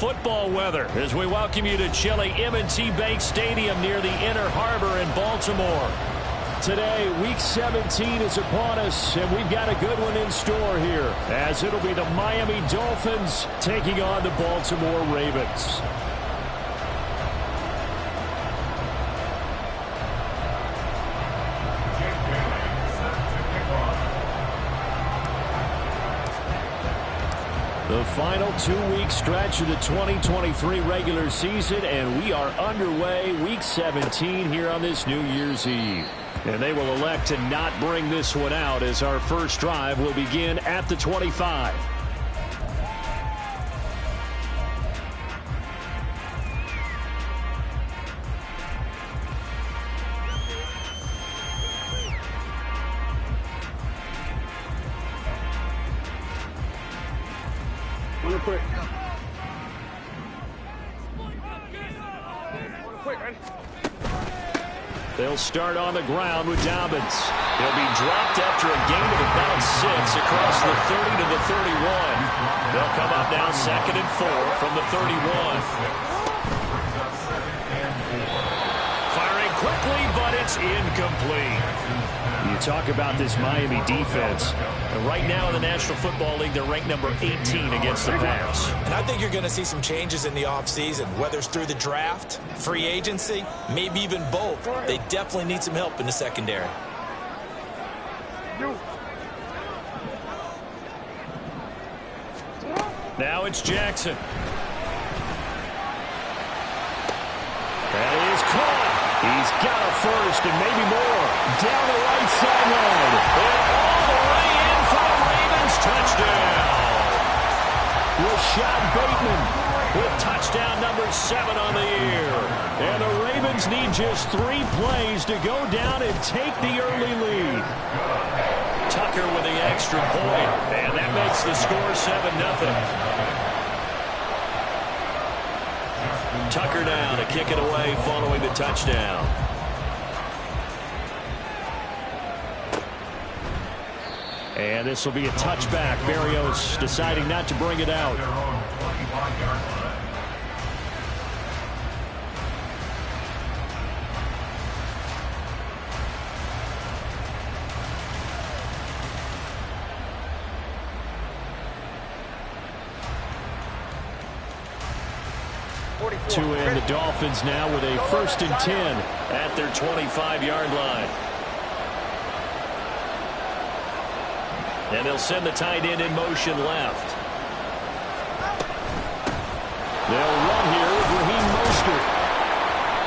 football weather as we welcome you to chilly M&T Bank Stadium near the Inner Harbor in Baltimore. Today, Week 17 is upon us, and we've got a good one in store here, as it'll be the Miami Dolphins taking on the Baltimore Ravens. The final 2-week stretch of the 2023 regular season, and we are underway Week 17 here on this New Year's Eve. And they will elect to not bring this one out as our first drive will begin at the 25. Real quick. They'll start on the ground with Dobbins. He'll be dropped after a gain of about 6 across the 30 to the 31. They'll come up now 2nd and 4 from the 31. Firing quickly, but it's incomplete. You talk about this Miami defense. And right now in the National Football League, they're ranked number 18 against the pass. And I think you're going to see some changes in the offseason, whether it's through the draft, free agency, maybe even both. They definitely need some help in the secondary. Now it's Jackson. That is caught. He's got a first and maybe more. Down the right sideline. And all the way in for a Ravens touchdown. Rashad Bateman with touchdown number 7 on the year. And the Ravens need just 3 plays to go down and take the early lead. Tucker with the extra point. And that makes the score 7-0. Tucker now to kick it away following the touchdown. And this will be a touchback. Berrios deciding not to bring it out. To end the Dolphins now with a 1st and 10 at their 25-yard line. And they'll send the tight end in motion left. They'll run here with Raheem Mostert.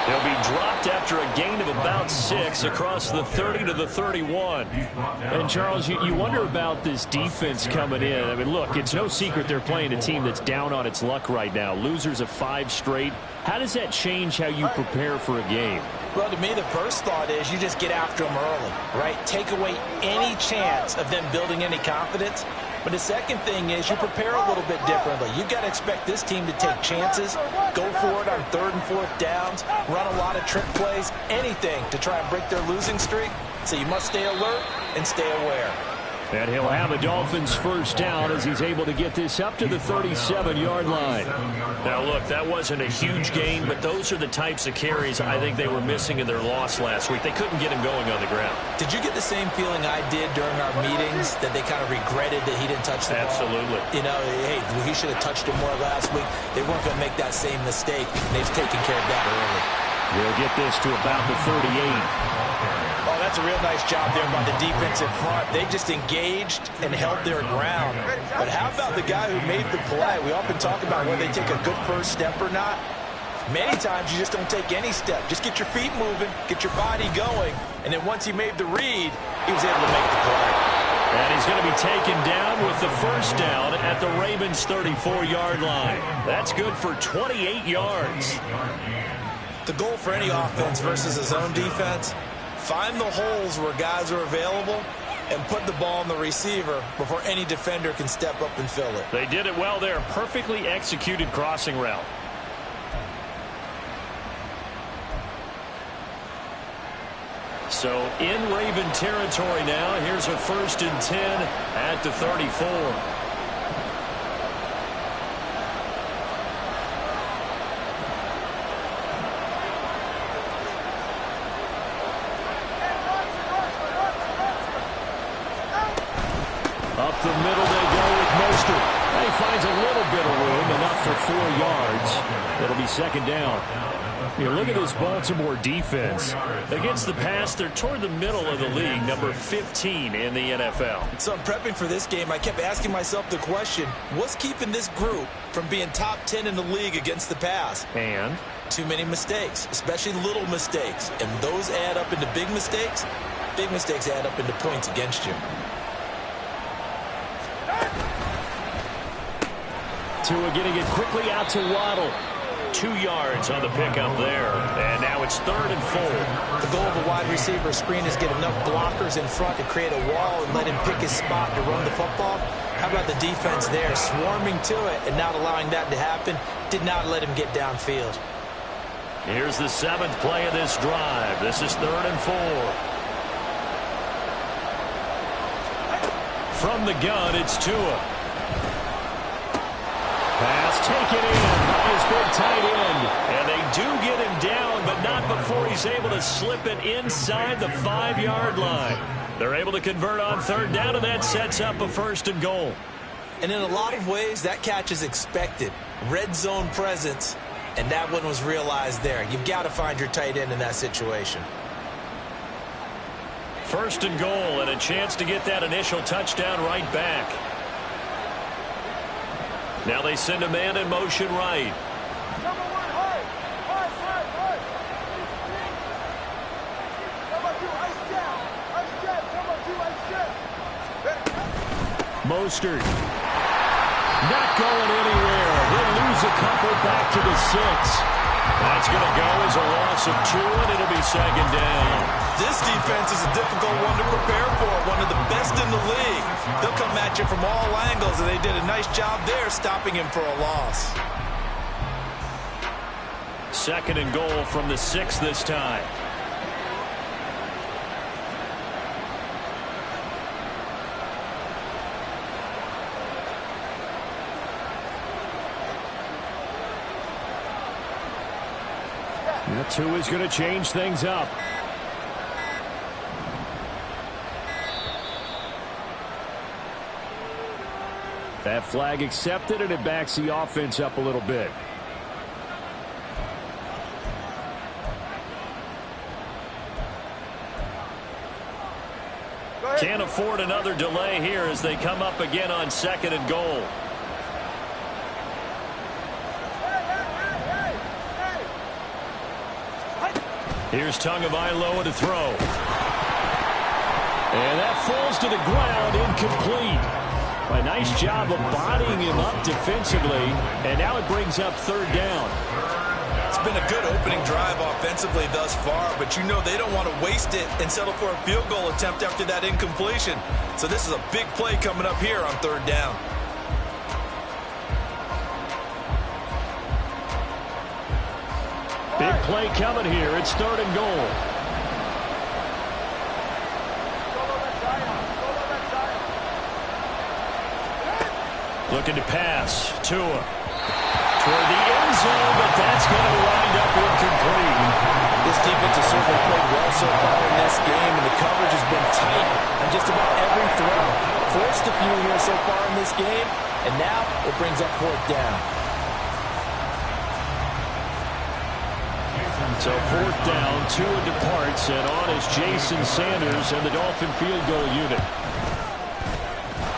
They'll be dropped after a gain of about 6 across the 30 to the 31. And, Charles, you wonder about this defense coming in. I mean, look, it's no secret they're playing a team that's down on its luck right now. Losers of 5 straight. How does that change how you prepare for a game? Well, to me, the first thought is you just get after them early, right? Take away any chance of them building any confidence. But the second thing is you prepare a little bit differently. You've got to expect this team to take chances, go for it on 3rd and 4th downs, run a lot of trick plays, anything to try and break their losing streak. So you must stay alert and stay aware. And he'll have the Dolphins first down as he's able to get this up to the 37-yard line. Now, look, that wasn't a huge gain, but those are the types of carries I think they were missing in their loss last week. They couldn't get him going on the ground. Did you get the same feeling I did during our meetings, that they kind of regretted that he didn't touch the ball? Absolutely. You know, hey, he should have touched him more last week. They weren't going to make that same mistake. They've taken care of that early. We'll get this to about the 38. Oh, that's a real nice job there by the defensive front. They just engaged and held their ground. But how about the guy who made the play? We often talk about whether they take a good first step or not. Many times you just don't take any step. Just get your feet moving, get your body going, and then once he made the read, he was able to make the play. And he's going to be taken down with the first down at the Ravens' 34-yard line. That's good for 28 yards. The goal for any offense versus a zone defense, find the holes where guys are available and put the ball on the receiver before any defender can step up and fill it. They did it well there. Perfectly executed crossing route. So in Raven territory now. Here's a 1st and 10 at the 34. Up the middle they go with Mostert. He finds a little bit of room, enough for 4 yards. It'll be second down. You look at this Baltimore defense. Against the pass, they're toward the middle of the league, number 15 in the NFL. So I'm prepping for this game. I kept asking myself the question, what's keeping this group from being top 10 in the league against the pass? And? Too many mistakes, especially little mistakes. And those add up into big mistakes. Big mistakes add up into points against you. Tua getting it quickly out to Waddle. 2 yards on the pickup there. And now it's 3rd and 4. The goal of a wide receiver screen is get enough blockers in front to create a wall and let him pick his spot to run the football. How about the defense there, swarming to it and not allowing that to happen? Did not let him get downfield. Here's the 7th play of this drive. This is 3rd and 4. From the gun, it's Tua. Pass taken in by his big tight end. And they do get him down, but not before he's able to slip it inside the 5-yard line. They're able to convert on 3rd down, and that sets up a 1st and goal. And in a lot of ways, that catch is expected. Red zone presence, and that one was realized there. You've got to find your tight end in that situation. 1st and goal, and a chance to get that initial touchdown right back. Now they send a man in motion right. Mostert. Not going anywhere. He'll lose a couple back to the 6. That's going to go as a loss of 2, and it'll be 2nd down. This defense is a difficult one to prepare for, one of the best in the league. They'll come at you from all angles, and they did a nice job there stopping him for a loss. 2nd and goal from the 6 this time. That 2 is going to change things up. That flag accepted, and it backs the offense up a little bit. Can't afford another delay here as they come up again on 2nd and goal. Here's Tagovailoa to throw. And that falls to the ground, incomplete. A nice job of bodying him up defensively, and now it brings up 3rd down. It's been a good opening drive offensively thus far, but you know they don't want to waste it and settle for a field goal attempt after that incompletion. So this is a big play coming up here on 3rd down. Big play coming here. It's 3rd and goal. Looking to pass. Tua. Toward the end zone, but that's going to wind up incomplete. This defense has certainly played well so far in this game, and the coverage has been tight on just about every throw. Forced a few here so far in this game, and now it brings up 4th down. So 4th down, Tua departs, and on is Jason Sanders and the Dolphin field goal unit.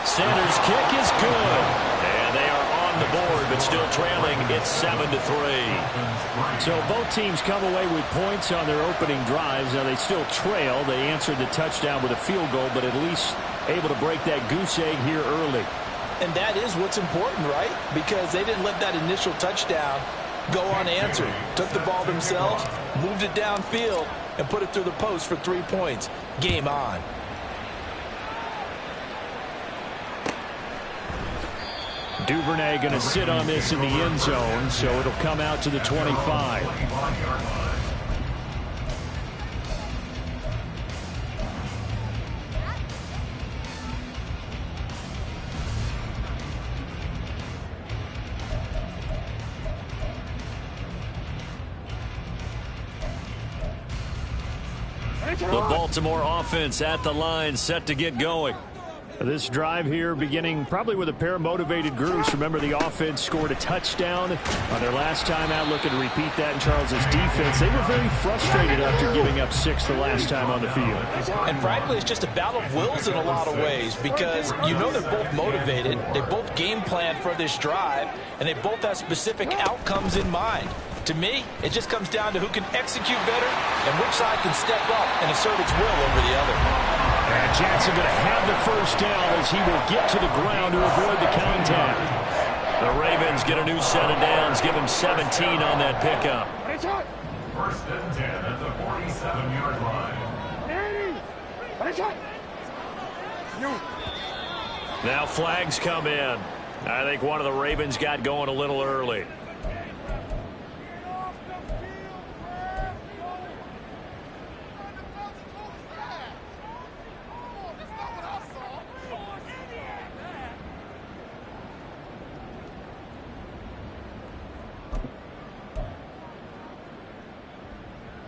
Sanders' kick is good, and they are on the board, but still trailing. It's 7-3. So both teams come away with points on their opening drives. Now they still trail. They answered the touchdown with a field goal, but at least able to break that goose egg here early. And that is what's important, right? Because they didn't let that initial touchdown go unanswered. Took the ball themselves, moved it downfield, and put it through the post for 3 points. Game on. Duvernay going to sit on this in the end zone, so it'll come out to the 25. The Baltimore offense at the line, set to get going. This drive here beginning probably with a pair of motivated groups. Remember, the offense scored a touchdown on their last time out, looking to repeat that in Charles's defense. They were very frustrated after giving up 6 the last time on the field. And frankly, it's just a battle of wills in a lot of ways, because you know they're both motivated, they both game plan for this drive, and they both have specific outcomes in mind. To me, it just comes down to who can execute better and which side can step up and assert its will over the other. And Jackson going to have the first down as he will get to the ground to avoid the contact. The Ravens get a new set of downs, give him 17 on that pickup. First and 10 at the 47-yard line. Now flags come in. I think one of the Ravens got going a little early.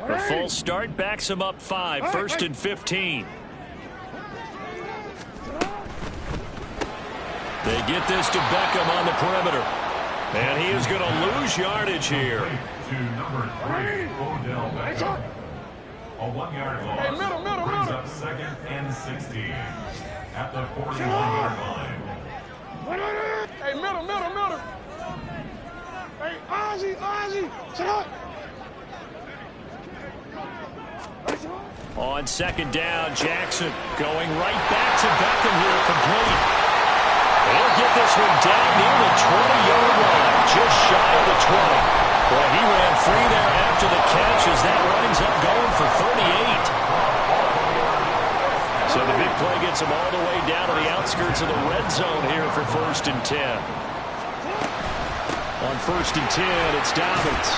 The full start backs him up 5, first and 15. They get this to Beckham on the perimeter. And he is going to lose yardage here. To number 3, Odell Beckham. A 1-yard loss brings up second and 16 at the 41-yard line. Hey, middle. Hey, Ozzy, shut up. On second down, Jackson going right back to Beckham here, complete. He'll get this one down near the 20-yard line, just shy of the 20. Boy, he ran free there after the catch as that winds up going for 38. So the big play gets him all the way down to the outskirts of the red zone here for first and 10. On first and 10, it's Dobbins.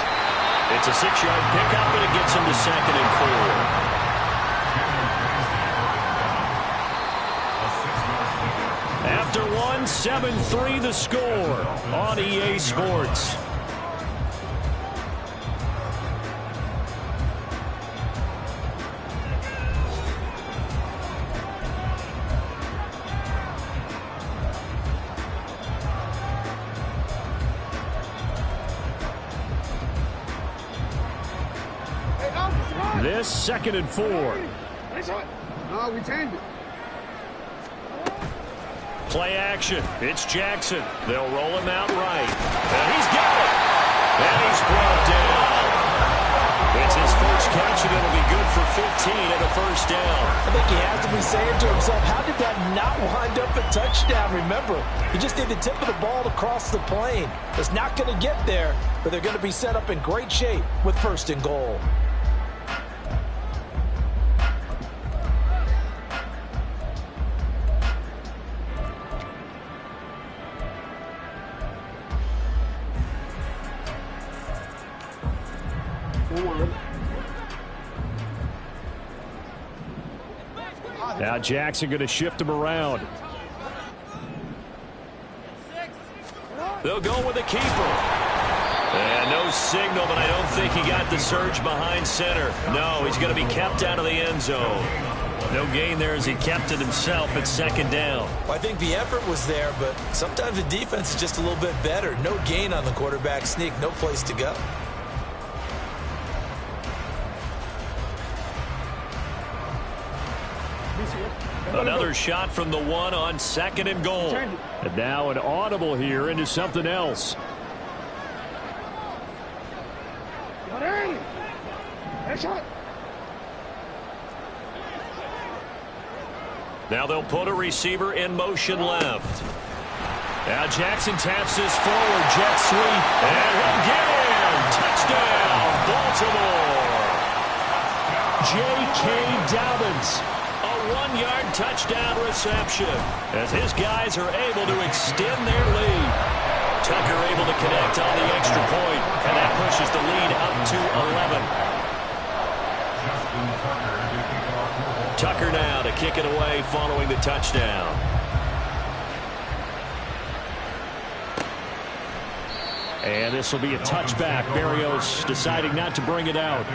It's a 6-yard pickup, and it gets him to second and 4. After 7-3 the score on EA Sports. This second and 4. No, we changed it. Play action. It's Jackson. They'll roll him out right. And he's got it. And he's brought down. It's his first catch, and it'll be good for 15 and a first down. I think he has to be saying to himself, how did that not wind up a touchdown? Remember, he just did the tip of the ball across the plane. It's not going to get there, but they're going to be set up in great shape with first and goal. Now Jackson going to shift him around. They'll go with the keeper. And no signal, but I don't think he got the surge behind center. No, he's going to be kept out of the end zone. No gain there as he kept it himself at second down. Well, I think the effort was there, but sometimes the defense is just a little bit better. No gain on the quarterback sneak, no place to go. Another shot from the one on second and goal. And now an audible here into something else. Now they'll put a receiver in motion left. Now Jackson taps this forward, jet sweep, and he'll get in. Touchdown, Baltimore. J.K. Dobbins. 1-yard touchdown reception as his guys are able to extend their lead. Tucker able to connect on the extra point, and that pushes the lead up to 11. Tucker now to kick it away following the touchdown. And this will be a touchback. Berrios deciding not to bring it out.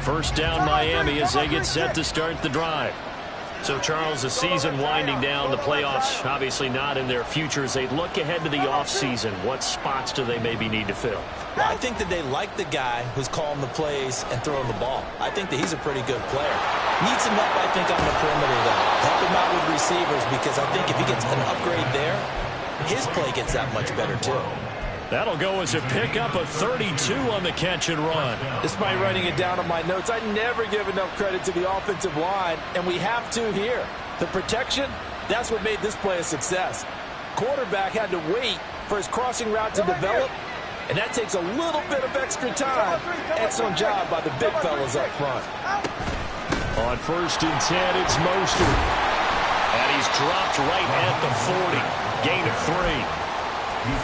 First down Miami as they get set to start the drive. So, Charles, the season winding down, the playoffs obviously not in their future. As they look ahead to the offseason, what spots do they maybe need to fill? Well, I think that they like the guy who's calling the plays and throwing the ball. I think that he's a pretty good player. Needs some help, I think, on the perimeter, though. Help him out with receivers, because I think if he gets an upgrade there, his play gets that much better, too. That'll go as a pickup of 32 on the catch and run. Despite writing it down on my notes, I never give enough credit to the offensive line, and we have to here. The protection, that's what made this play a success. Quarterback had to wait for his crossing route to develop, and that takes a little bit of extra time. Excellent job by the big fellas up front. On 1st and 10, it's Mostert. And he's dropped right at the 40. Gain of 3.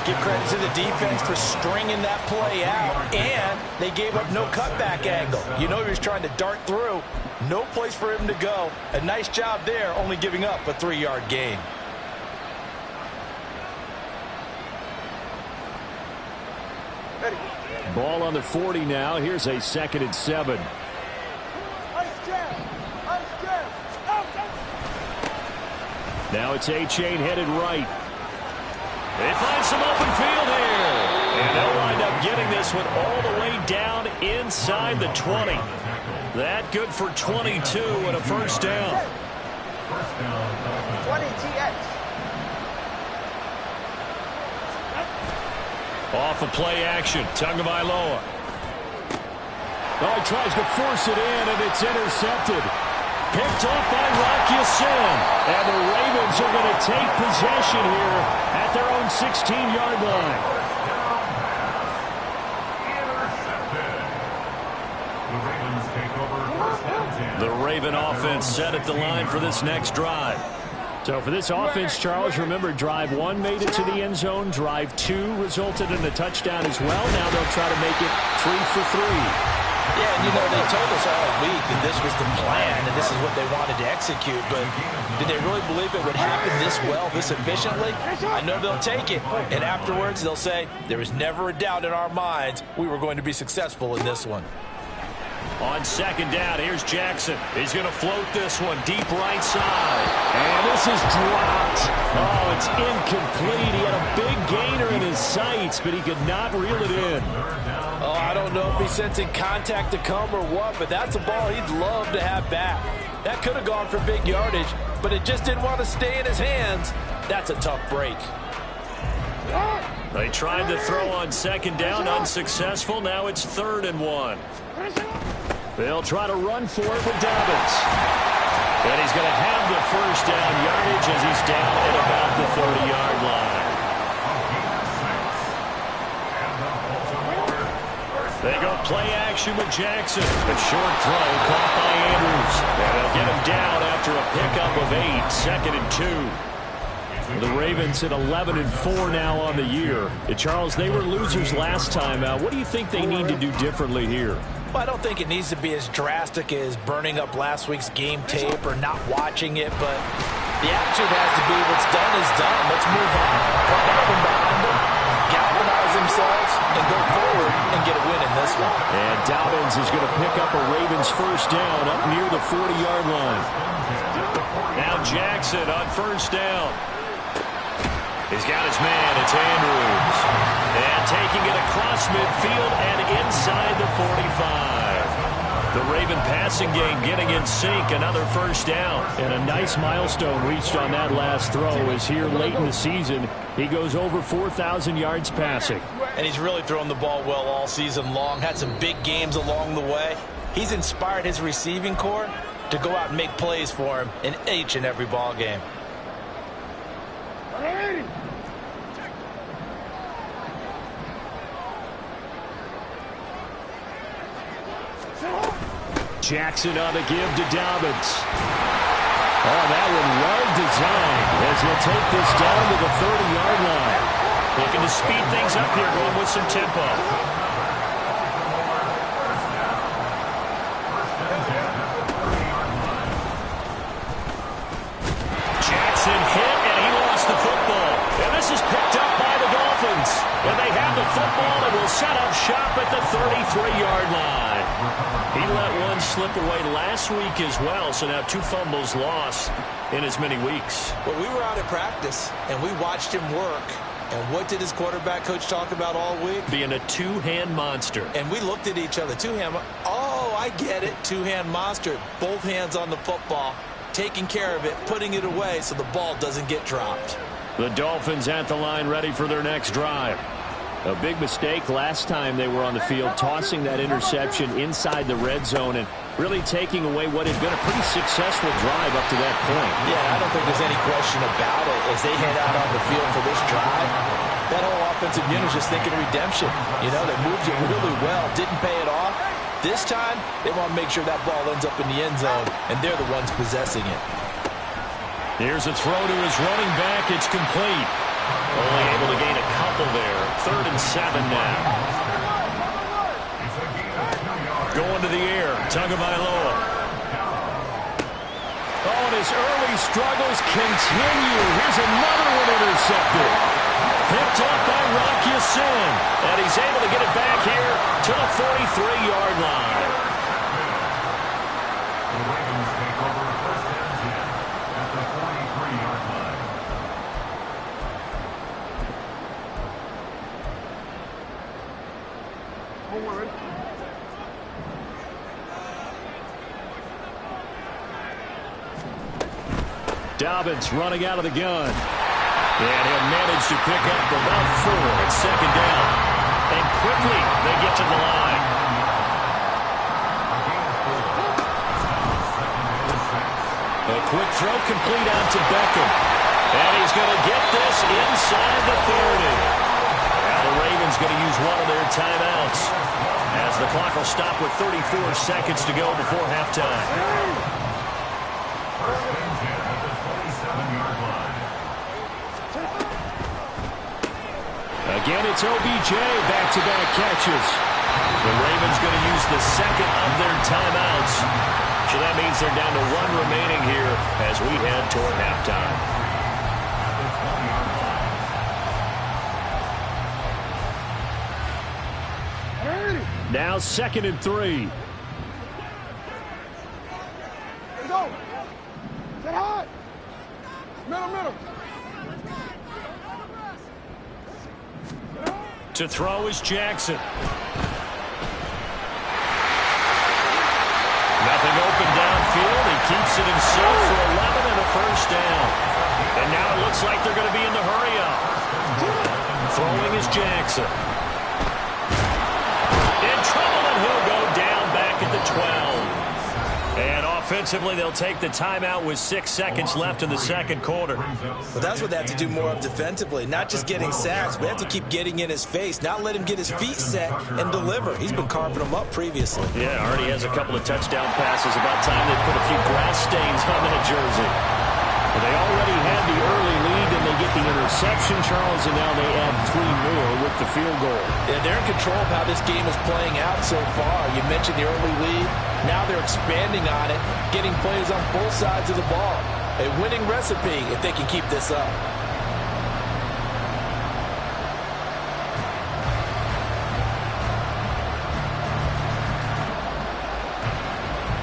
Give credit to the defense for stringing that play out, and they gave up no cutback angle. You know he was trying to dart through. No place for him to go. A nice job there, only giving up a 3-yard gain. Ball on the 40 now. Here's a 2nd and 7. Now it's A-Chain headed right. They find some open field here. And they'll wind up getting this one all the way down inside the 20. That good for 22 and a first down. 20 TX. Off of play action, Tagovailoa. Oh, he tries to force it in, and it's intercepted. Picked off by Rock Ya-Sin. And the Ravens are going to take possession here at their own 16-yard line. The Raven offense set at the line for this next drive. So for this offense, Charles, remember, drive 1 made it to the end zone. Drive 2 resulted in a touchdown as well. Now they'll try to make it 3 for 3. Yeah, and you know, they told us all week that this was the plan and this is what they wanted to execute, but did they really believe it would happen this well, this efficiently? I know they'll take it, and afterwards they'll say, there was never a doubt in our minds we were going to be successful in this one. On 2nd down, here's Jackson. He's going to float this one deep right side. And this is dropped. Oh, it's incomplete. He had a big gainer in his sights, but he could not reel it in. Oh, I don't know if he's sensing contact to come or what, but that's a ball he'd love to have back. That could have gone for big yardage, but it just didn't want to stay in his hands. That's a tough break. They tried to throw on 2nd down, unsuccessful. Now it's 3rd and 1. They'll try to run for it with Dobbins. And he's going to have the first down yardage as he's down at about the 30-yard line. They go play action with Jackson. A short throw caught by Andrews. And they'll get him down after a pickup of 8, 2nd and 2. The Ravens at 11-4 now on the year. Charles, they were losers last time out. What do you think they need to do differently here? Well, I don't think it needs to be as drastic as burning up last week's game tape or not watching it, but the attitude has to be what's done is done. Let's move on. Put that one behind them, galvanize themselves, and go forward and get a win in this one. And Dobbins is going to pick up a Ravens first down up near the 40-yard line. Now Jackson on 1st down. He's got his man. It's Andrews. And taking it across midfield and inside the 45. The Raven passing game getting in sync. Another first down. And a nice milestone reached on that last throw as here late in the season, he goes over 4,000 yards passing. And he's really thrown the ball well all season long. Had some big games along the way. He's inspired his receiving corps to go out and make plays for him in each and every ball game. Jackson on the give to Dobbins. Oh, that one well designed as he'll take this down to the 30-yard line. Looking to speed things up here, going with some tempo. Jackson hit, and he lost the football. And this is picked up by the Dolphins. And they have the football and will set up shop at the 33-yard line. He let one slip away last week as well, so now 2 fumbles lost in as many weeks. Well, we were out at practice, and we watched him work. And what did his quarterback coach talk about all week? Being a two-hand monster. And we looked at each other. Two-hand. Oh, I get it. Two-hand monster. Both hands on the football, taking care of it, putting it away so the ball doesn't get dropped. The Dolphins at the line ready for their next drive. A big mistake last time they were on the field, tossing that interception inside the red zone and really taking away what had been a pretty successful drive up to that point. Yeah, I don't think there's any question about it. As they head out on the field for this drive, that whole offensive unit is just thinking redemption. You know, they moved it really well, didn't pay it off. This time, they want to make sure that ball ends up in the end zone, and they're the ones possessing it. Here's a throw to his running back. It's complete. Only able to gain a couple there. 3rd and 7 now. Going to the air. Tagovailoa. Oh, and his early struggles continue. Here's another one intercepted. Picked up by Rock Ya-Sin. And he's able to get it back here to the 43-yard line. The Ravens take over 1st and 10 at the 43-yard line. Dobbins running out of the gun. And he'll manage to pick up about 4 at 2nd down. And quickly they get to the line. A quick throw complete out to Beckham. And he's going to get this inside the 30. Now the Ravens going to use one of their timeouts, as the clock will stop with 34 seconds to go before halftime. Again, it's OBJ, back-to-back catches. The Ravens going to use the 2nd of their timeouts. So that means they're down to 1 remaining here as we head toward halftime. Now 2nd and 3. Let's go. Get hot. Middle. To throw is Jackson. Nothing open downfield. He keeps it himself for 11 and a 1st down. And now it looks like they're going to be in the hurry-up. Throwing is Jackson. In trouble, and he'll go down back at the 12. And offensively, they'll take the timeout with 6 seconds left in the 2nd quarter. But that's what they have to do more of defensively. Not just getting sacks, but they have to keep getting in his face. Not let him get his feet set and deliver. He's been carving them up previously. Yeah, already has a couple of touchdown passes. About time they put a few grass stains on that jersey. But they already had the early lead, and they get the interception, Charles, and now they add 3 more with the field goal. Yeah, they're in control of how this game is playing out so far. You mentioned the early lead. Now they're expanding on it, getting plays on both sides of the ball. A winning recipe if they can keep this up.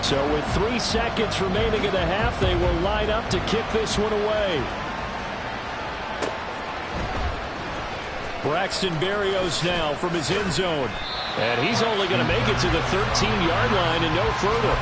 So with 3 seconds remaining in the half, they will line up to kick this one away. Braxton Berrios now from his end zone. And he's only going to make it to the 13-yard line and no further.